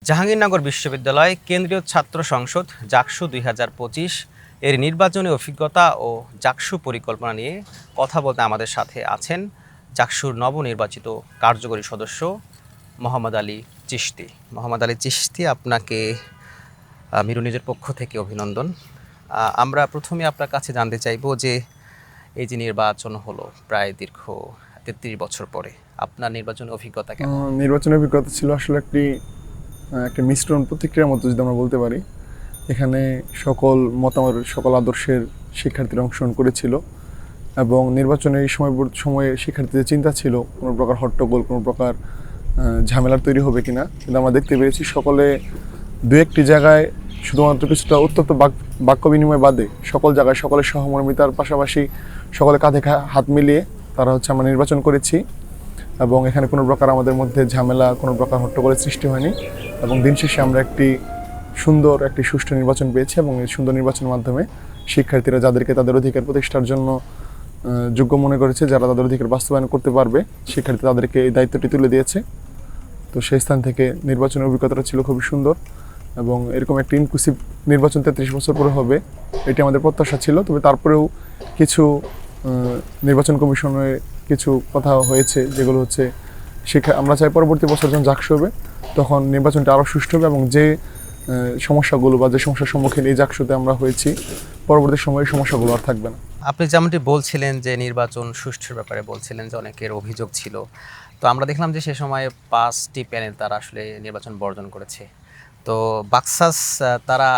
জাহাঙ্গীরনগর বিশ্ববিদ্যালয় কেন্দ্রীয় ছাত্র সংসদ জাকসু ২০২৫ এর নির্বাচনী অভিজ্ঞতা ও জাকসু পরিকল্পনা নিয়ে কথা বলতে আমাদের সাথে আছেন জাকসুর নবনির্বাচিত কার্যকরী সদস্য মোহাম্মদ আলী চিশতি। মোহাম্মদ আলী চিশতি, আপনাকে মিরু নিজের পক্ষ থেকে অভিনন্দন। আমরা প্রথমে আপনার কাছে জানতে চাইব যে এই যে নির্বাচন হলো প্রায় দীর্ঘ ৩৩ বছর পরে, আপনার নির্বাচনী অভিজ্ঞতা কেমন? নির্বাচনের অভিজ্ঞতা ছিল আসলে একটা মিশ্রণ প্রতিক্রিয়ার মতো, যদি আমরা বলতে পারি। এখানে সকল মতামত, সকল আদর্শের শিক্ষার্থীরা অংশগ্রহণ করেছিল এবং নির্বাচনের এই সময়ে শিক্ষার্থীদের চিন্তা ছিল কোনো প্রকার হট্টগোল, কোনো প্রকার ঝামেলার তৈরি হবে কিনা। কিন্তু আমরা দেখতে পেরেছি সকলে দু একটি জায়গায় শুধুমাত্র কিছুটা উত্তপ্ত বাক্য বিনিময় বাদে সকল জায়গায় সকলের সহমর্মিতার পাশাপাশি সকলে কাঁধে হাত মিলিয়ে তারা আমরা নির্বাচন করেছি এবং এখানে কোনো প্রকার আমাদের মধ্যে ঝামেলা, কোনো প্রকার হট্টগোলের সৃষ্টি হয়নি এবং দিন শেষে আমরা একটি সুষ্ঠু নির্বাচন পেয়েছি এবং এই সুন্দর নির্বাচনের মাধ্যমে শিক্ষার্থীরা যাদেরকে তাদের অধিকার প্রতিষ্ঠার জন্য যোগ্য মনে করেছে, যারা তাদের অধিকার বাস্তবায়ন করতে পারবে, শিক্ষার্থী তাদেরকে এই দায়িত্বটি তুলে দিয়েছে। তো সেই স্থান থেকে নির্বাচনের অভিজ্ঞতাটা ছিল খুবই সুন্দর এবং এরকম একটি ইনক্লুসিভ নির্বাচন 33 বছর পরে হবে, এটি আমাদের প্রত্যাশা ছিল। তবে তারপরেও কিছু নির্বাচন কমিশনে কিছু কথা হয়েছে, যেগুলো আমরা চাই পরবর্তী বছর যখন জাকসু হবে তখন নির্বাচনটা আরও সুষ্ঠু হবে এবং যে সমস্যাগুলো বা যে সমস্যার সম্মুখীন এই জাকসুতে আমরা হয়েছি, পরবর্তী সময়ে সমস্যাগুলো আর থাকবে না। আপনি যেমনটি বলছিলেন যে নির্বাচন সুষ্ঠুর ব্যাপারে বলছিলেন যে অনেকের অভিযোগ ছিল, তো আমরা দেখলাম যে সে সময় 5টি প্যানেল তারা আসলে নির্বাচন বর্জন করেছে। তো বাকসাস তারা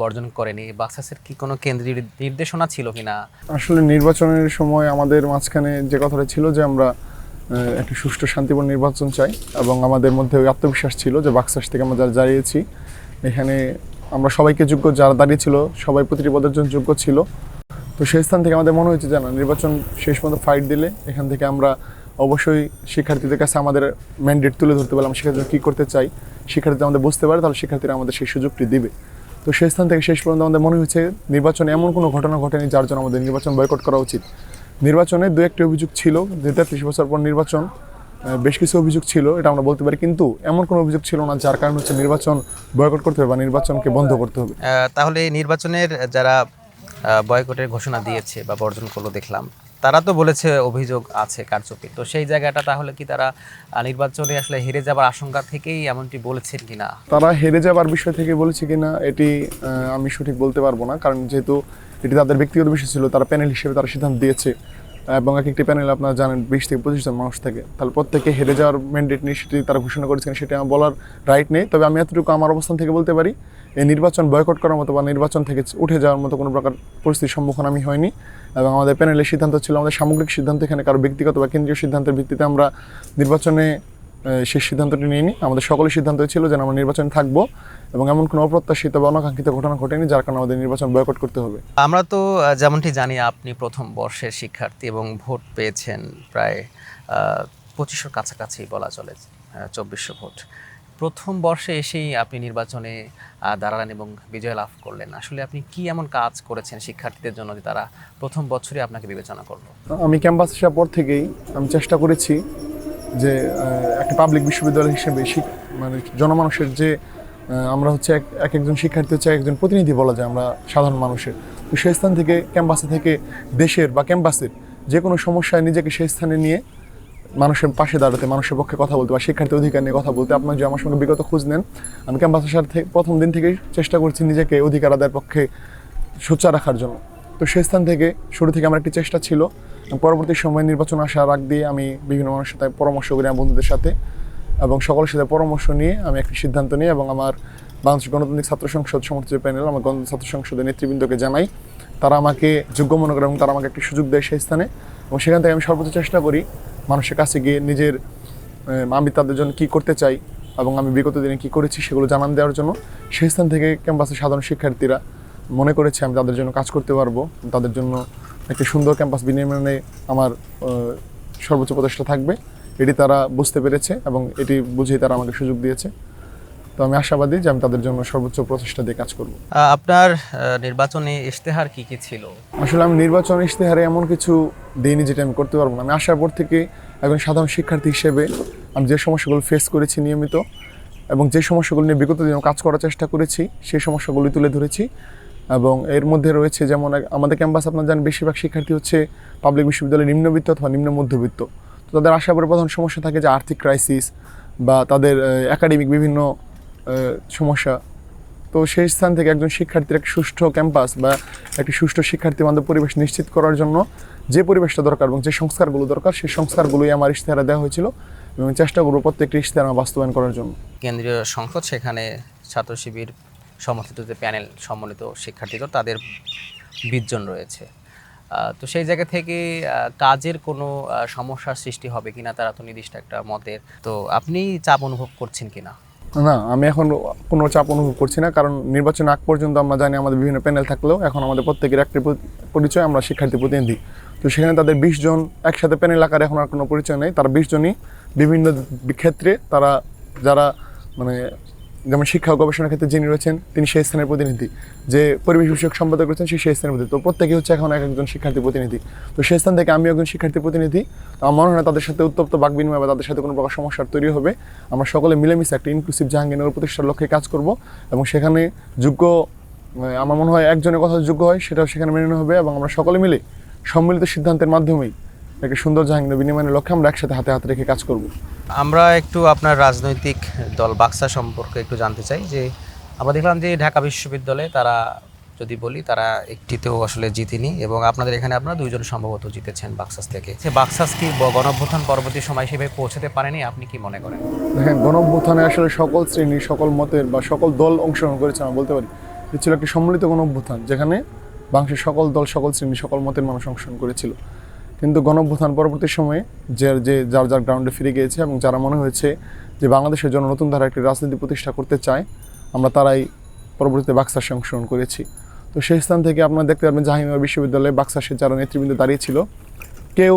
বর্জন করেনি। বাকসাসের কি কোনো কেন্দ্রীয় নির্দেশনা ছিল কিনা? আসলে নির্বাচনের সময় আমাদের মাঝখানে যে কথাটা ছিল যে আমরা একটা সুষ্ঠু শান্তিপূর্ণ নির্বাচন চাই এবং আমাদের মধ্যে ওই আত্মবিশ্বাস ছিল যে বাকসাস থেকে আমরা যারা দাঁড়িয়েছি এখানে আমরা সবাইকে যোগ্য, যারা দাঁড়িয়েছিল সবাই প্রতিটি পদের জন্য যোগ্য ছিল। তো সেই স্থান থেকে আমাদের মনে হয়েছে যে না, নির্বাচন শেষ পর্যন্ত ফাইট দিলে এখান থেকে আমরা অবশ্যই শিক্ষার্থীদের কাছে আমাদের ম্যান্ডেট তুলে ধরতে পারলাম, শিক্ষার্থীরা কী করতে চাই, শিক্ষার্থীরা আমাদের বুঝতে পারে, তাহলে শিক্ষার্থীরা আমাদের সেই সুযোগটি দিবে। তো সেই স্থান থেকে শেষ পর্যন্ত আমাদের মনে হয়েছে নির্বাচনে এমন কোনো ঘটনা ঘটেনি যার জন্য আমাদের নির্বাচন বয়কট করা উচিত। নির্বাচনে দু একটি অভিযোগ ছিল, যে 33 বছর পর নির্বাচন, বেশ কিছু অভিযোগ ছিল, এটা আমরা বলতে পারি, কিন্তু এমন কোনো অভিযোগ ছিল না যার কারণে নির্বাচন বয়কট করতে হবে বা নির্বাচনকে বন্ধ করতে হবে। তাহলে নির্বাচনের যারা বয়কটের ঘোষণা দিয়েছে বা বর্জন করলো দেখলাম, তারা তো বলেছে অভিযোগ আছে কারচুপি। তো সেই জায়গাটা তাহলে কি তারা নির্বাচনে আসলে হেরে যাবার আশঙ্কা থেকেই এমনটি বলেছেন কিনা? তারা হেরে যাবার বিষয় থেকে বলেছে কিনা এটি আমি সঠিক বলতে পারবো না, কারণ যেহেতু এটি তাদের ব্যক্তিগত বিষয় ছিল, তারা প্যানেল হিসেবে তারা সিদ্ধান্ত দিয়েছে এবং একটি প্যানেল আপনারা জানেন 20 থেকে 25 জন মানুষ থাকে, তাহলে প্রত্যেকে হেরে যাওয়ার ম্যান্ডেট নিয়ে সেটি তারা ঘোষণা করেছেন, সেটা আমার বলার রাইট নেই। তবে আমি এতটুকু আমার অবস্থান থেকে বলতে পারি, এই নির্বাচন বয়কট করার মতো বা নির্বাচন থেকে উঠে যাওয়ার মতো কোনো প্রকার পরিস্থিতির সম্মুখীন আমি হয়নি এবং আমাদের প্যানেলের সিদ্ধান্ত ছিল, আমাদের সামগ্রিক সিদ্ধান্ত, এখানে কারো ব্যক্তিগত বা কেন্দ্রীয় সিদ্ধান্তের ভিত্তিতে আমরা নির্বাচনে সেই সিদ্ধান্তটি নিইনি। আমাদের সকলের সিদ্ধান্ত ছিল যে আমরা নির্বাচনে থাকবো এবং এমন কোনো অপ্রত্যাশিত বা অনাকাঙ্ক্ষিত ঘটনা ঘটেনি যার কারণে আমাদের নির্বাচন বয়কট করতে হবে। আমরা তো যেমনটি জানি আপনি প্রথম বর্ষের শিক্ষার্থী এবং ভোট পেয়েছেন প্রায় 2500 কাছাকাছি, বলা চলে 2400 ভোট। প্রথম বর্ষে এসেই আপনি নির্বাচনে দাঁড়ালেন এবং বিজয় লাভ করলেন। আসলে আপনি কি এমন কাজ করেছেন শিক্ষার্থীদের জন্য যে তারা প্রথম বছরে আপনাকে বিবেচনা করলো? আমি ক্যাম্পাসে আসার পর থেকেই আমি চেষ্টা করেছি যে একটা পাবলিক বিশ্ববিদ্যালয় হিসেবে জনমানুষের যে আমরা এক একজন শিক্ষার্থী একজন প্রতিনিধি বলা যায় আমরা সাধারণ মানুষের। তো সেই স্থান থেকে ক্যাম্পাসে থেকে দেশের বা ক্যাম্পাসের যে কোনো সমস্যায় নিজেকে সেই স্থানে নিয়ে মানুষের পাশে দাঁড়াতে, মানুষের পক্ষে কথা বলতে বা শিক্ষার্থী অধিকার নিয়ে কথা বলতে। আপনার যে আমার সঙ্গে বিগত খোঁজ নেন, আমি ক্যাম্পাসের সাথে প্রথম দিন থেকেই চেষ্টা করছি নিজেকে অধিকার আদায়ের পক্ষে সোচ্চার রাখার জন্য। তো সেই স্থান থেকে শুরু থেকে আমার একটি চেষ্টা ছিল। পরবর্তী সময় নির্বাচন আসার আগ দিয়ে আমি বিভিন্ন মানুষের সাথে পরামর্শ করি, আমার বন্ধুদের সাথে এবং সকলের সাথে পরামর্শ নিয়ে আমি একটি সিদ্ধান্ত নিই এবং আমার বাংলাদেশ গণতান্ত্রিক ছাত্র সংসদ সমর্থিত প্যানেল, আমার গণতান্ত্রিক ছাত্র সংসদের নেতৃবৃন্দকে জানাই। তারা আমাকে যোগ্য মনে করে এবং তারা আমাকে একটি সুযোগ দেয় সেই স্থানে এবং সেখান থেকে আমি সর্বোচ্চ চেষ্টা করি মানুষের কাছে গিয়ে আমি তাদের জন্য কী করতে চাই এবং আমি বিগত দিনে কী করেছি সেগুলো জানান দেওয়ার জন্য। সেই স্থান থেকে ক্যাম্পাসের সাধারণ শিক্ষার্থীরা মনে করেছে আমি তাদের জন্য কাজ করতে পারবো, তাদের জন্য একটি সুন্দর ক্যাম্পাস বিনির্মাণে আমার সর্বোচ্চ প্রচেষ্টা থাকবে, এটি তারা বুঝতে পেরেছে এবং এটি বুঝেই তারা আমাকে সুযোগ দিয়েছে। তো আমি আশাবাদী যে আমি তাদের জন্য সর্বোচ্চ প্রচেষ্টা দিয়ে কাজ করব। আপনার নির্বাচনী ইশতেহার কি কি ছিল? আসলে আমি নির্বাচন ইশতেহারে এমন কিছু দিইনি যেটা আমি করতে পারবো না। আমি আসার পর থেকে একজন সাধারণ শিক্ষার্থী হিসেবে আমি যে সমস্যাগুলো ফেস করেছি নিয়মিত, এবং যে সমস্যাগুলো নিয়ে বিগত দিনে কাজ করার চেষ্টা করেছি সেই সমস্যাগুলি তুলে ধরেছি। এবং এর মধ্যে রয়েছে যেমন আমাদের ক্যাম্পাস আপনারা জানেন বেশিরভাগ শিক্ষার্থী হচ্ছে পাবলিক বিশ্ববিদ্যালয়ের নিম্নবিত্ত অথবা নিম্ন মধ্যবিত্ত। তো তাদের আশা করে প্রধান সমস্যা থাকে যে আর্থিক ক্রাইসিস বা তাদের একাডেমিক বিভিন্ন সমস্যা। তো সেই স্থান থেকে একজন শিক্ষার্থীর একটি সুষ্ঠু ক্যাম্পাস বা একটি সুষ্ঠু শিক্ষার্থী বান্ধব পরিবেশ নিশ্চিত করার জন্য যে পরিবেশটা দরকার এবং যে সংস্কারগুলো দরকার সেই সংস্কারগুলোই আমার ইশতেহারে দেওয়া হয়েছিল এবং চেষ্টা করবো প্রত্যেকটি ইশতেহার বাস্তবায়ন করার জন্য। কেন্দ্রীয় সংসদ, সেখানে ছাত্র শিবির সমর্থিত যে প্যানেল সম্মিলিত শিক্ষার্থী দল, তাদের 20 জন রয়েছে। তো সেই জায়গা থেকে কাজের কোনো সমস্যার সৃষ্টি হবে কিনা, তারা তো নির্দিষ্ট একটা মতের। তো আপনি চাপ অনুভব করছেন কিনা? না, আমি এখন কোনো চাপ অনুভব করছি না, কারণ নির্বাচন আগ পর্যন্ত আমরা জানি আমাদের বিভিন্ন প্যানেল থাকলেও এখন আমাদের প্রত্যেকের একটি পরিচয়, আমরা শিক্ষার্থী প্রতিনিধি। তো সেখানে তাদের 20 জন একসাথে প্যানেল আকারে এখন আর কোনো পরিচয় নেই। তারা 20 জনই বিভিন্ন ক্ষেত্রে তারা যারা মানে যেমন শিক্ষা ও গবেষণার ক্ষেত্রে যিনি রয়েছেন তিনি সেই স্থানের প্রতিনিধি, যে পরিবেশ বিষয়ক সম্পাদক রয়েছেন সেই স্থানের প্রতিনিধি। তো প্রত্যেকে হচ্ছে এখন একজন শিক্ষার্থী প্রতিনিধি। তো সেই স্থান থেকে আমি একজন শিক্ষার্থী প্রতিনিধি। তো আমার মনে হয় না তাদের সাথে উত্তপ্ত বাক বিনিময় বা তাদের সাথে কোনো প্রকার সমস্যার তৈরি হবে। আমরা সকলে মিলেমিশে একটা ইনক্লুসিভ জাহাঙ্গীরনগর প্রতিষ্ঠার লক্ষ্যে কাজ করব এবং সেখানে যোগ্য, আমার মনে হয় একজনের কথা যোগ্য হয় সেটাও সেখানে মেনে নেওয়া হবে এবং আমরা সকলে মিলে সম্মিলিত সিদ্ধান্তের মাধ্যমেই একটা সুন্দর জাহাঙ্গীরনগর বিনিময়ের লক্ষ্যে আমরা একসাথে হাতে হাত রেখে কাজ করব। আমরা একটু আপনার রাজনৈতিক দল বাকসা সম্পর্কে একটু জানতে চাই। যে আমরা দেখলাম যে ঢাকা বিশ্ববিদ্যালয়ে তারা, যদি বলি, তারা একটিতেও আসলে জিতেনি এবং আপনাদের এখানে আপনারা 2 জন সম্ভবত জিতেছেন বাকসাস থেকে। সে বাকসাস কি গণঅভ্যুত্থান পরবর্তী সময় সেভাবে পৌঁছাতে পারেনি, আপনি কি মনে করেন? দেখেন, গণঅভ্যুত্থানে আসলে সকল শ্রেণী, সকল মতের বা সকল দল অংশগ্রহণ করেছে আমরা বলতে পারি। এ ছিল একটি সম্মিলিত গণঅভ্যুত্থান যেখানে বাংলাদেশের সকল দল, সকল শ্রেণী, সকল মতের মানুষ অংশগ্রহণ করেছিল। কিন্তু গণঅভ্যুত্থান পরবর্তী সময়ে যার যার গ্রাউন্ডে ফিরে গিয়েছে এবং যারা মনে হয়েছে যে বাংলাদেশের জন্য নতুন ধারা একটি রাজনীতি প্রতিষ্ঠা করতে চায়, আমরা তারাই পরবর্তীতে বাকসাসে অংশগ্রহণ করেছি। তো সেই স্থান থেকে আপনারা দেখতে পারবেন জাহাঙ্গীরনগর বিশ্ববিদ্যালয়ে বাকসাসের যারা নেতৃবৃন্দ দাঁড়িয়ে ছিল কেউ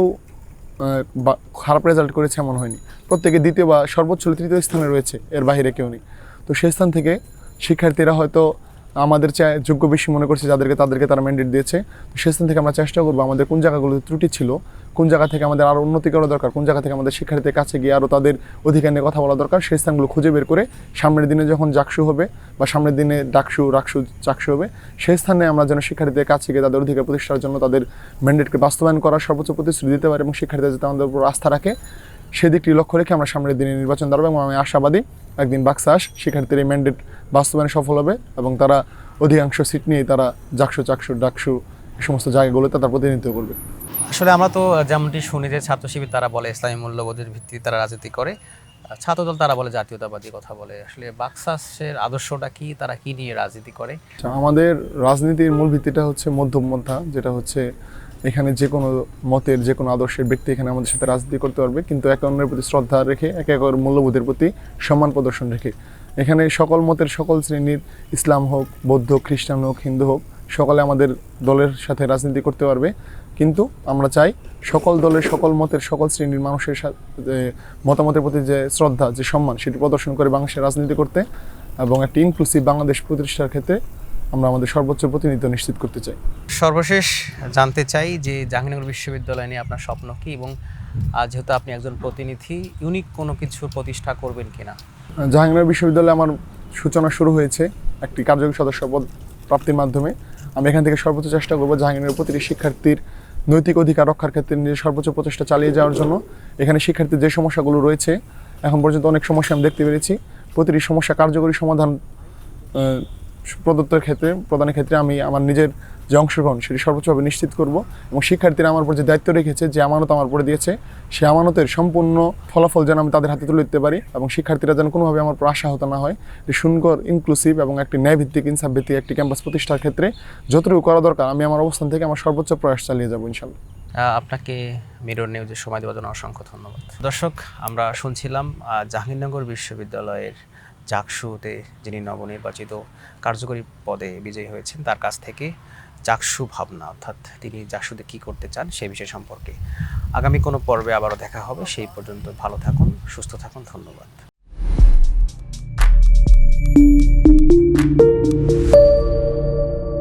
খারাপ রেজাল্ট করেছে এমন হয়নি। প্রত্যেকে দ্বিতীয় বা সর্বোচ্চ তৃতীয় স্থানে রয়েছে, এর বাইরে কেউ নেই। তো সেই স্থান থেকে শিক্ষার্থীরা হয়তো আমাদের চায় যোগ্য বেশি মনে করছে তাদেরকে তারা ম্যান্ডেট দিয়েছে। তো সেই স্থান থেকে আমরা চেষ্টা করবো আমাদের কোন জায়গাগুলোতে ত্রুটি ছিল, কোন জায়গা থেকে আমাদের আরও উন্নতি করা দরকার, কোন জায়গা থেকে আমাদের শিক্ষার্থীদের কাছে গিয়ে আরও তাদের অধিকার নিয়ে কথা বলা দরকার, সেই স্থানগুলো খুঁজে বের করে সামনের দিনে যখন জাকসু হবে বা সামনের দিনে চাকসু হবে, সেই স্থানে আমরা যেন শিক্ষার্থীদের কাছে গিয়ে তাদের অধিকার প্রতিষ্ঠার জন্য তাদের ম্যান্ডেটকে বাস্তবায়ন করার সর্বোচ্চ প্রতিশ্রুতি দিতে পারে এবং শিক্ষার্থীরা যাতে আমাদের উপর আস্থা রাখে, সেদিকটি লক্ষ্য রেখে আমরা সামনের দিনে নির্বাচন দাঁড়াবো এবং আমি আশাবাদী একদিন বাকসাস শিক্ষার্থীদের এই ম্যান্ডেট বাস্তবায়নে সফল হবে এবং তারা অধিকাংশ সিট নিয়ে তারা ডাকসু এই সমস্ত জায়গাগুলোতে তারা প্রতিনিধিত্ব করবে। আসলে আমরা তো যেমনটি শুনি যে ছাত্র শিবির তারা বলে ইসলামী মূল্যবোধের ভিত্তিতে তারা রাজনীতি করে, ছাত্রদল তারা বলে জাতীয়তাবাদী কথা বলে। আসলে বাকসাসের আদর্শটা কি, তারা কি নিয়ে রাজনীতি করে? আমাদের রাজনীতির মূল ভিত্তিটা হচ্ছে মধ্যমপন্থা, যেটা হচ্ছে এখানে যে কোনো মতের যে কোনো আদর্শের ব্যক্তি এখানে আমাদের সাথে রাজনীতি করতে পারবে, কিন্তু একে অন্যের প্রতি শ্রদ্ধা রেখে একে অপরের মূল্যবোধের প্রতি সম্মান প্রদর্শন রেখে। এখানে সকল মতের, সকল শ্রেণীর, ইসলাম হোক, বৌদ্ধ, খ্রিস্টান হোক, হিন্দু হোক, সকলে আমাদের দলের সাথে রাজনীতি করতে পারবে। কিন্তু আমরা চাই সকল দলের, সকল মতের, সকল শ্রেণীর মানুষের সাথে মতামতের প্রতি যে শ্রদ্ধা, যে সম্মান, সেটি প্রদর্শন করে বাংলাদেশের রাজনীতি করতে এবং একটি ইনক্লুসিভ বাংলাদেশ প্রতিষ্ঠার ক্ষেত্রে আমরা আমাদের সর্বোচ্চ প্রতিনিধিত্ব নিশ্চিত করতে চাই। সর্বশেষ জানতে চাই যে জাহাঙ্গীরনগর বিশ্ববিদ্যালয় নিয়ে আপনার স্বপ্ন কি, এবং যেহেতু আপনি একজন প্রতিনিধি, ইউনিক কোনো কিছু প্রতিষ্ঠা করবেন কিনা? জাহাঙ্গীরনগর বিশ্ববিদ্যালয়ে আমার সূচনা শুরু হয়েছে একটি কার্যকরী সদস্য পদ প্রাপ্তির মাধ্যমে। আমি এখান থেকে সর্বোচ্চ চেষ্টা করবো জাহাঙ্গীরনগরের প্রতিটি শিক্ষার্থীর নৈতিক অধিকার রক্ষার ক্ষেত্রে নিজের সর্বোচ্চ প্রচেষ্টা চালিয়ে যাওয়ার জন্য। এখানে শিক্ষার্থীর যে সমস্যাগুলো রয়েছে, এখন পর্যন্ত অনেক সমস্যা আমি দেখতে পেরেছি, প্রতিটি সমস্যা কার্যকরী সমাধান প্রদানের ক্ষেত্রে আমি আমার নিজের যে অংশগ্রহণ সেটি সর্বোচ্চভাবে নিশ্চিত করব এবং শিক্ষার্থীরা আমার উপর যে দায়িত্ব রেখেছে, যে আমানত আমার উপরে দিয়েছে, সেই আমানতের সম্পূর্ণ ফলাফল যেন আমি তাদের হাতে তুলে দিতে পারি এবং শিক্ষার্থীরা যেন কোনোভাবে আমার উপর আশাহত না হয়। যে সুন্দর, ইনক্লুসিভ এবং একটি ন্যায়ভিত্তিক, ইনসাফভিত্তিক একটি ক্যাম্পাস প্রতিষ্ঠার ক্ষেত্রে যতটুকু করা দরকার আমি আমার অবস্থান থেকে আমার সর্বোচ্চ প্রয়াস চালিয়ে যাবো ইনশাল্লাহ। আপনাকে মিরর নিউজের সময় দেওয়ার জন্য অসংখ্য ধন্যবাদ। দর্শক, আমরা শুনছিলাম জাহাঙ্গীরনগর বিশ্ববিদ্যালয়ের জাকসুতে যিনি নবনির্বাচিত কার্যকরী পদে বিজয়ী হয়েছেন তার কাছ থেকে জাকসু ভাবনা, অর্থাৎ তিনি জাকসুতে কী করতে চান সেই বিষয় সম্পর্কে। আগামী কোনো পর্বে আবারও দেখা হবে, সেই পর্যন্ত ভালো থাকুন, সুস্থ থাকুন, ধন্যবাদ।